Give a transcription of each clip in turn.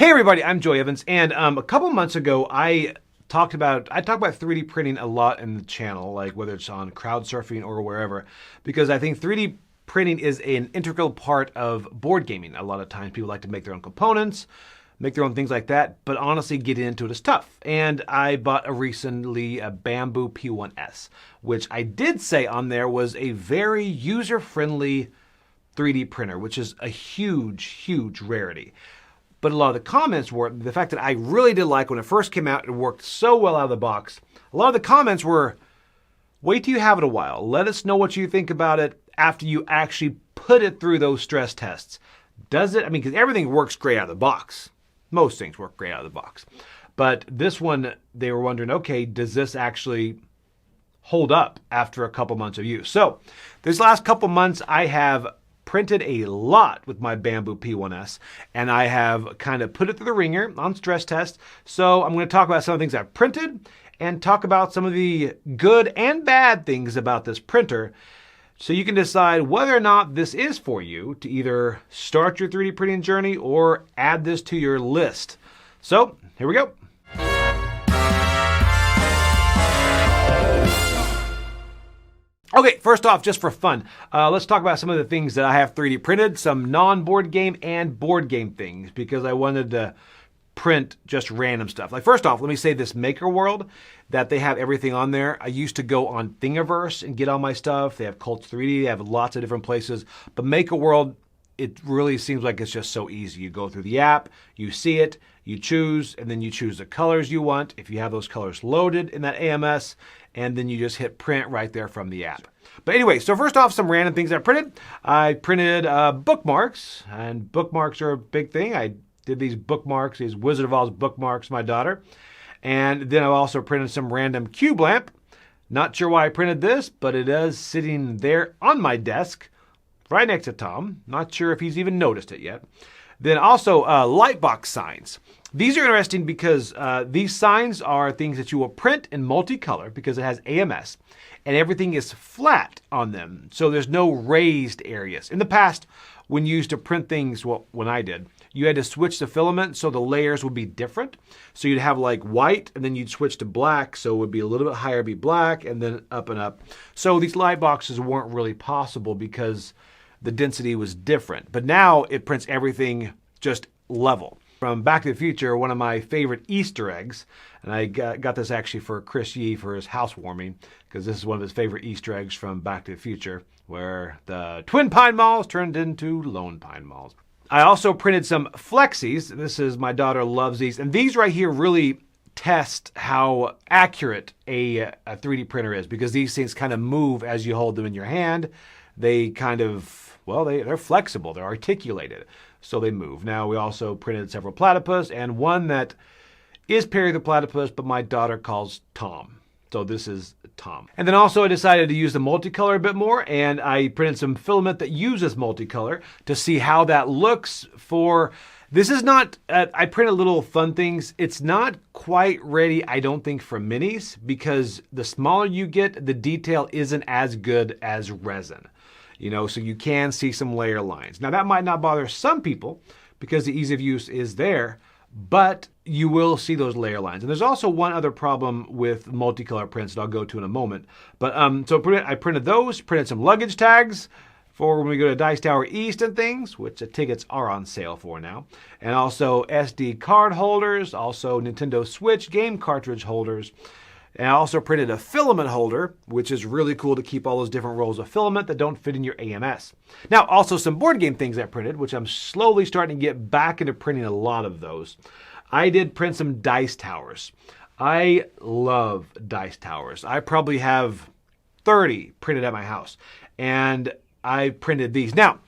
Hey everybody, I'm Joey Evans, and a couple months ago I talk about 3D printing a lot in the channel, like whether it's on crowdsurfing or wherever, because I think 3D printing is an integral part of board gaming. A lot of times people like to make their own components, make their own things like that, but honestly getting into it is tough. And I bought recently a Bambu P1S, which I did say on there was a very user-friendly 3D printer, which is a huge, huge rarity. But a lot of the comments were the fact that I really did like when it first came out, it worked so well out of the box. A lot of the comments were, wait till you have it a while. Let us know what you think about it after you actually put it through those stress tests. Does it? I mean, because everything works great out of the box. Most things work great out of the box. But this one, they were wondering, okay, does this actually hold up after a couple months of use? So this last couple months, I have printed a lot with my Bambu P1S, and I have kind of put it through the ringer on stress tests. So I'm going to talk about some of the things I've printed and talk about some of the good and bad things about this printer, so you can decide whether or not this is for you to either start your 3D printing journey or add this to your list. So here we go. Okay, first off, just for fun, let's talk about some of the things that I have 3D printed, some non-board game and board game things, because I wanted to print just random stuff. Like first off, let me say this Maker World, that they have everything on there. I used to go on Thingiverse and get all my stuff. They have Cults 3D, they have lots of different places, but Maker World, it really seems like it's just so easy. You go through the app, you see it, you choose, and then you choose the colors you want, if you have those colors loaded in that AMS, and then you just hit print right there from the app. But anyway, so first off, some random things I printed. I printed bookmarks, and bookmarks are a big thing. I did these bookmarks, these Wizard of Oz bookmarks, my daughter. And then I also printed some random cube lamp. Not sure why I printed this, but it is sitting there on my desk, right next to Tom. Not sure if he's even noticed it yet. Then also lightbox signs. These are interesting because these signs are things that you will print in multicolor because it has AMS, and everything is flat on them. So there's no raised areas. In the past, when you used to print things, well, when I did, you had to switch the filament so the layers would be different. So you'd have like white, and then you'd switch to black, so it would be a little bit higher, be black, and then up and up. So these light boxes weren't really possible because the density was different. But now it prints everything just level. From Back to the Future, one of my favorite Easter eggs, and I got this actually for Chris Yee for his housewarming, because this is one of his favorite Easter eggs from Back to the Future, where the Twin Pine Malls turned into Lone Pine Malls. I also printed some Flexies. This is, my daughter loves these, and these right here really test how accurate a 3D printer is, because these things kind of move as you hold them in your hand. They kind of, well, they're flexible, they're articulated, so they move. Now, we also printed several platypus, and one that is Perry the Platypus, but my daughter calls Tom. So this is Tom. And then also I decided to use the multicolor a bit more, and I printed some filament that uses multicolor to see how that looks for, this is not, I printed little fun things. It's not quite ready, I don't think, for minis, because the smaller you get, the detail isn't as good as resin. You know, so you can see some layer lines. Now that might not bother some people because the ease of use is there, but you will see those layer lines. And there's also one other problem with multicolor prints that I'll go to in a moment. But so I printed those, printed some luggage tags for when we go to Dice Tower East and things, which the tickets are on sale for now. And also SD card holders, also Nintendo Switch game cartridge holders. And I also printed a filament holder, which is really cool to keep all those different rolls of filament that don't fit in your AMS. Now, also some board game things I printed, which I'm slowly starting to get back into printing a lot of those. I did print some dice towers. I love dice towers. I probably have 30 printed at my house, and I printed these. Now,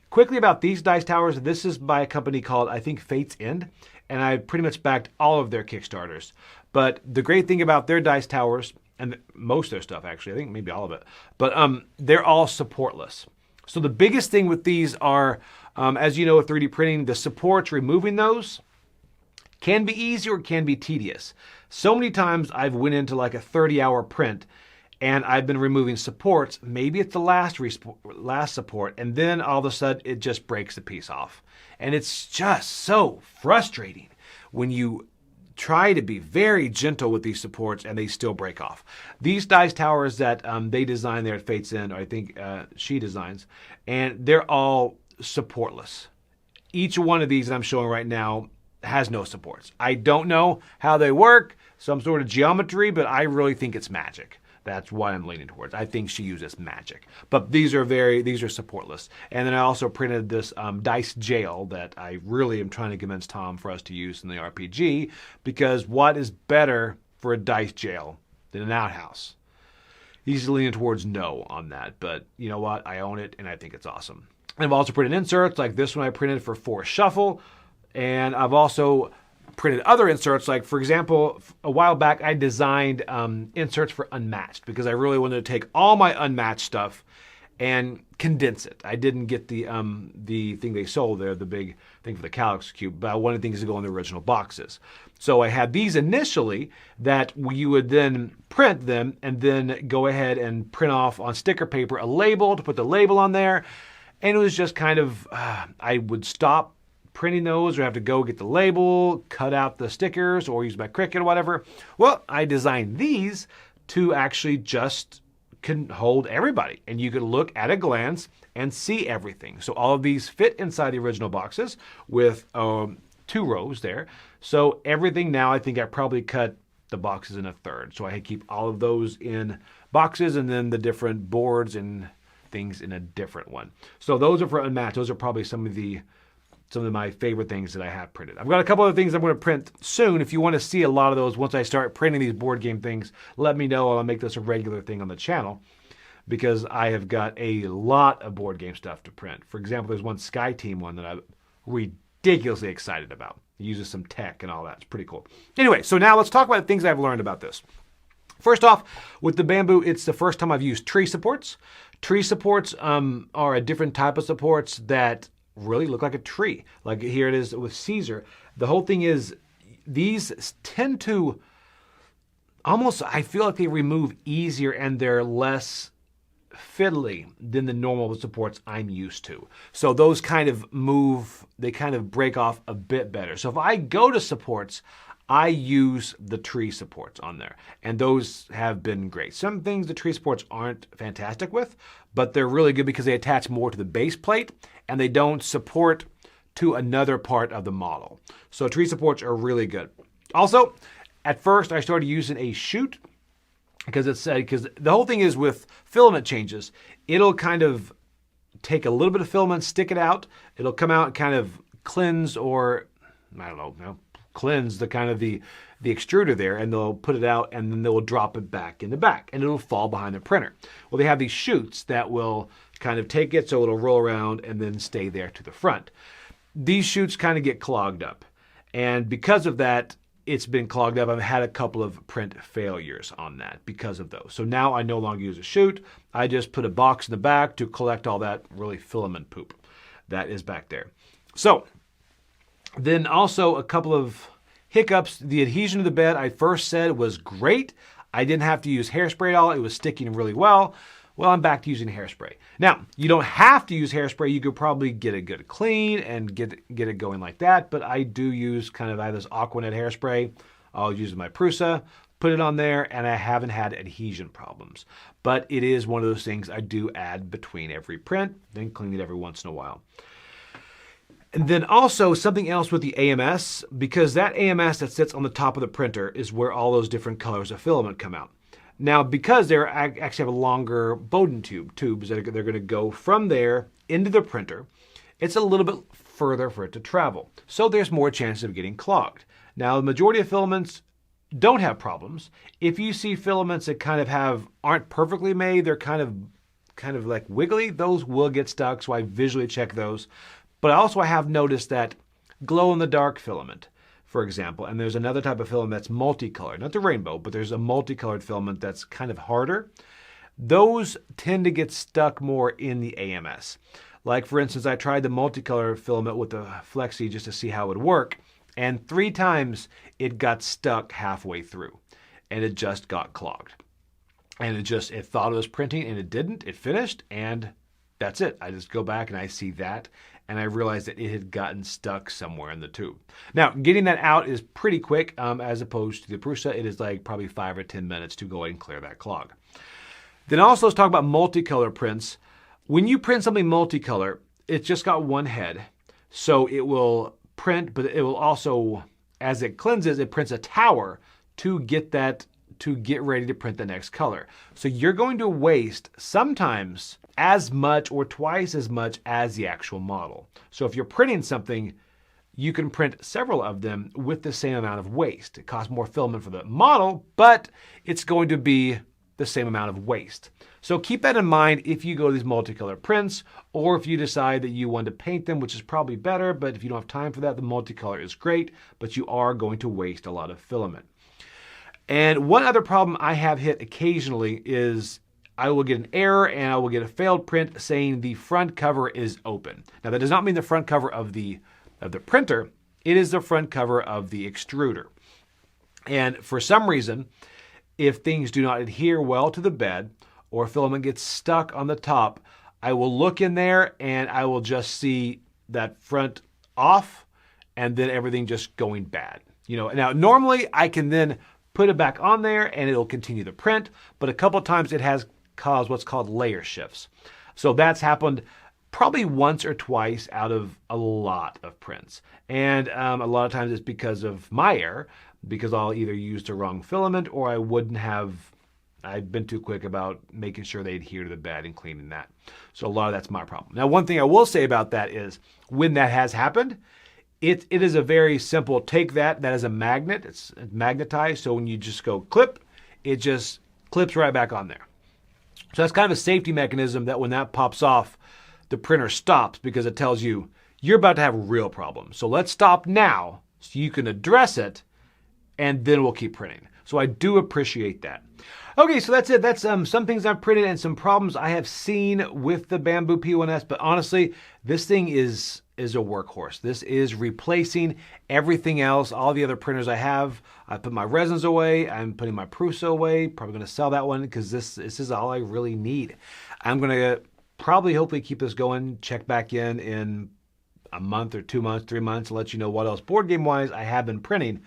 quickly about these dice towers, this is by a company called, I think, Fate's End, and I pretty much backed all of their Kickstarters. But the great thing about their dice towers, and most of their stuff actually, I think maybe all of it, but they're all supportless. So the biggest thing with these are, as you know with 3D printing, the supports, removing those can be easy or can be tedious. So many times I've went into like a 30-hour print and I've been removing supports. Maybe it's the last support, and then all of a sudden it just breaks the piece off. And it's just so frustrating when you try to be very gentle with these supports and they still break off. These dice towers that they design there at Fate's End, or I think she designs, and they're all supportless. Each one of these that I'm showing right now has no supports. I don't know how they work, some sort of geometry, but I really think it's magic. That's why I'm leaning towards. I think she uses magic. But these are supportless. And then I also printed this dice jail that I really am trying to convince Tom for us to use in the RPG, because what is better for a dice jail than an outhouse? He's leaning towards no on that, but you know what? I own it and I think it's awesome. And I've also printed inserts like this one I printed for Force Shuffle, and I've also printed other inserts. Like, for example, a while back I designed inserts for Unmatched because I really wanted to take all my Unmatched stuff and condense it. I didn't get the thing they sold there, the big thing for the Calyx Cube, but I wanted things to go in the original boxes. So I had these initially that you would then print them and then go ahead and print off on sticker paper a label to put the label on there. And it was just kind of, I would stop printing those or have to go get the label, cut out the stickers, or use my Cricut or whatever. Well, I designed these to actually just can hold everybody, and you could look at a glance and see everything. So all of these fit inside the original boxes with 2 rows there. So everything now, I think I probably cut the boxes in a third. So I keep all of those in boxes and then the different boards and things in a different one. So those are for Unmatched. Those are probably some of my favorite things that I have printed. I've got a couple of things I'm going to print soon. If you want to see a lot of those once I start printing these board game things, let me know. I'll make this a regular thing on the channel because I have got a lot of board game stuff to print. For example, there's one Sky Team one that I'm ridiculously excited about. It uses some tech and all that. It's pretty cool. Anyway, so now let's talk about the things I've learned about this. First off, with the Bambu, it's the first time I've used tree supports. Tree supports are a different type of supports that really look like a tree. Like here it is with Caesar. The whole thing is these tend to almost, I feel like they remove easier and they're less fiddly than the normal supports I'm used to. So those kind of move, they kind of break off a bit better. So if I go to supports, I use the tree supports on there, and those have been great. Some things the tree supports aren't fantastic with, but they're really good because they attach more to the base plate and they don't support to another part of the model. So tree supports are really good. Also, at first I started using a chute because the whole thing is with filament changes, it'll kind of take a little bit of filament, stick it out, it'll come out and kind of cleanse, or I don't know, cleanse the kind of the extruder there, and they'll put it out and then they'll drop it back in the back and it'll fall behind the printer. Well, they have these chutes that will kind of take it so it'll roll around and then stay there to the front. These chutes kind of get clogged up, and because of that, it's been clogged up. I've had a couple of print failures on that because of those. So now I no longer use a chute. I just put a box in the back to collect all that really filament poop that is back there. So then also a couple of hiccups. The adhesion to the bed I first said was great. I didn't have to use hairspray at all. It was sticking really well. Well, I'm back to using hairspray. Now, you don't have to use hairspray. You could probably get a good clean and get it going like that, but I do use I have this Aquanet hairspray. I'll use my Prusa, put it on there, and I haven't had adhesion problems. But it is one of those things I do add between every print, then clean it every once in a while. And then also something else with the AMS, because that AMS that sits on the top of the printer is where all those different colors of filament come out. Now, because they actually have a longer Bowden tubes that they're going to go from there into the printer, it's a little bit further for it to travel. So there's more chances of getting clogged. Now, the majority of filaments don't have problems. If you see filaments that aren't perfectly made, they're kind of like wiggly, those will get stuck, so I visually check those. But also I have noticed that glow-in-the-dark filament, for example, and there's another type of filament that's multicolored, not the rainbow, but there's a multicolored filament that's kind of harder. Those tend to get stuck more in the AMS. Like, for instance, I tried the multicolor filament with the Flexi just to see how it would work, and 3 times it got stuck halfway through, and it just got clogged. And it thought it was printing, and it didn't. It finished, and that's it. I just go back and I see that, and I realized that it had gotten stuck somewhere in the tube. Now, getting that out is pretty quick as opposed to the Prusa. It is like probably 5 or 10 minutes to go ahead and clear that clog. Then also let's talk about multicolor prints. When you print something multicolor, it's just got one head. So it will print, but it will also, as it cleanses, it prints a tower to get ready to print the next color. So you're going to waste sometimes as much or twice as much as the actual model. So if you're printing something, you can print several of them with the same amount of waste. It costs more filament for the model, but it's going to be the same amount of waste. So keep that in mind if you go to these multicolor prints, or if you decide that you want to paint them, which is probably better, but if you don't have time for that, the multicolor is great, but you are going to waste a lot of filament. And one other problem I have hit occasionally is I will get an error and I will get a failed print saying the front cover is open. Now that does not mean the front cover of the printer, it is the front cover of the extruder. And for some reason, if things do not adhere well to the bed or filament gets stuck on the top, I will look in there and I will just see that front off and then everything just going bad. Now normally I can then put it back on there and it'll continue the print, but a couple of times it has caused what's called layer shifts. So that's happened probably once or twice out of a lot of prints. And a lot of times it's because of my error, because I'll either use the wrong filament or I've been too quick about making sure they adhere to the bed and cleaning that. So a lot of that's my problem. Now, one thing I will say about that is when that has happened, it is a very simple, take that is a magnet, it's magnetized. So when you just go clip, it just clips right back on there. So that's kind of a safety mechanism that when that pops off, the printer stops because it tells you you're about to have a real problem. So let's stop now so you can address it and then we'll keep printing. So I do appreciate that. Okay, so that's it. That's some things I've printed and some problems I have seen with the Bambu P1S. But honestly, this thing is a workhorse. This is replacing everything else, all the other printers I have. I put my resins away. I'm putting my Prusa away. Probably going to sell that one because this is all I really need. I'm going to probably hopefully keep this going, check back in a month or 2 months, 3 months, and let you know what else board game wise I have been printing.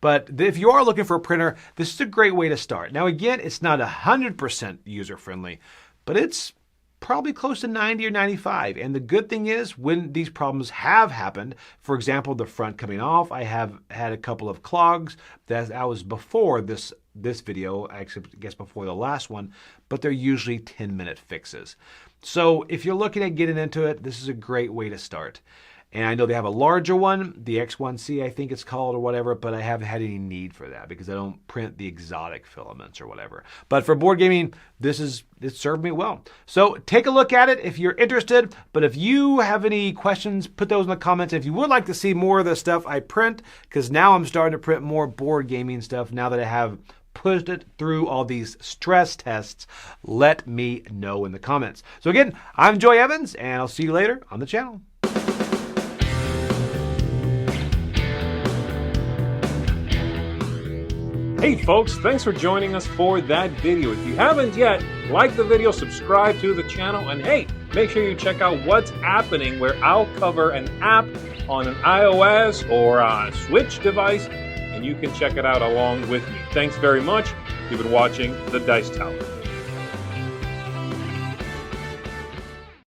But if you are looking for a printer, this is a great way to start. Now again, it's not 100% user friendly, but it's probably close to 90 or 95. And the good thing is when these problems have happened, for example, the front coming off, I have had a couple of clogs. That was before this video, I guess before the last one, but they're usually 10-minute fixes. So if you're looking at getting into it, this is a great way to start. And I know they have a larger one, the X1C I think it's called or whatever, but I haven't had any need for that because I don't print the exotic filaments or whatever. But for board gaming, it served me well. So take a look at it if you're interested. But if you have any questions, put those in the comments. If you would like to see more of the stuff I print, because now I'm starting to print more board gaming stuff now that I have pushed it through all these stress tests, let me know in the comments. So again, I'm Joy Evans, and I'll see you later on the channel. Hey folks, thanks for joining us for that video. If you haven't yet, like the video, subscribe to the channel, and hey, make sure you check out what's happening where I'll cover an app on an iOS or a Switch device, and you can check it out along with me. Thanks very much. You've been watching The Dice Tower.